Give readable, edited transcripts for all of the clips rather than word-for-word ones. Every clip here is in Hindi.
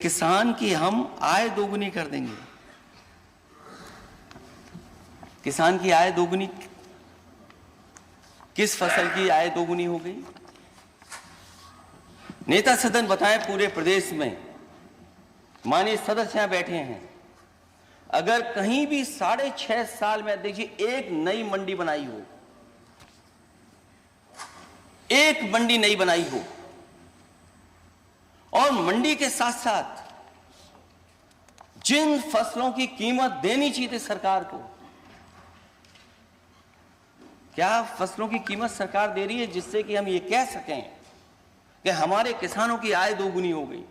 किसान की हम आय दोगुनी कर देंगे। किसान की आय दोगुनी, किस फसल की आय दोगुनी हो गई? नेता सदन बताएं, पूरे प्रदेश में माननीय सदस्य यहां बैठे हैं, अगर कहीं भी 6.5 साल में देखिए एक नई मंडी बनाई हो, एक मंडी नई बनाई हो, और मंडी के साथ साथ जिन फसलों की कीमत देनी चाहिए थी सरकार को, क्या फसलों की कीमत सरकार दे रही है जिससे कि हम ये कह सकें कि हमारे किसानों की आय दोगुनी हो गई?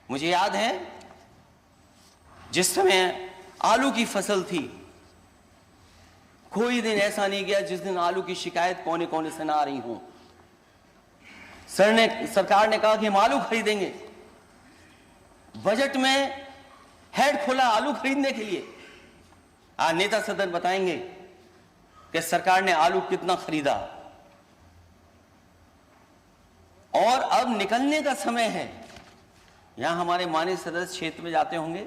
मुझे याद है जिस समय आलू की फसल थी, कोई दिन ऐसा नहीं गया जिस दिन आलू की शिकायत कोने कोने से ना आ रही हो। सरकार ने कहा कि हम आलू खरीदेंगे, बजट में हेड खोला आलू खरीदने के लिए। आज नेता सदन बताएंगे कि सरकार ने आलू कितना खरीदा, और अब निकलने का समय है। यहां हमारे माननीय सदस्य क्षेत्र में जाते होंगे,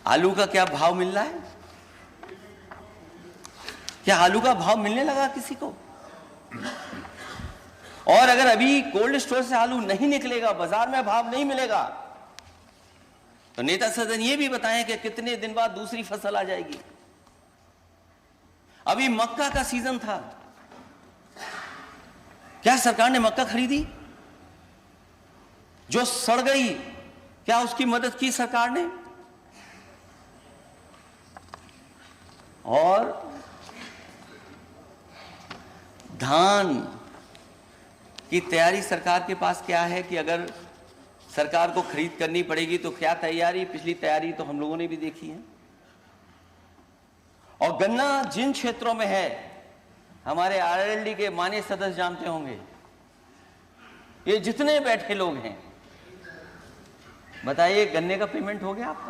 आलू का क्या भाव मिल रहा है? क्या आलू का भाव मिलने लगा किसी को? और अगर अभी कोल्ड स्टोर से आलू नहीं निकलेगा, बाजार में भाव नहीं मिलेगा, तो नेता सदन ये भी बताएं कि कितने दिन बाद दूसरी फसल आ जाएगी। अभी मक्का का सीजन था, क्या सरकार ने मक्का खरीदी? जो सड़ गई, क्या उसकी मदद की सरकार ने? और धान की तैयारी सरकार के पास क्या है कि अगर सरकार को खरीद करनी पड़ेगी तो क्या तैयारी? पिछली तैयारी तो हम लोगों ने भी देखी है। और गन्ना जिन क्षेत्रों में है, हमारे आरएलडी के माननीय सदस्य जानते होंगे, ये जितने बैठे लोग हैं, बताइए गन्ने का पेमेंट हो गया आपका?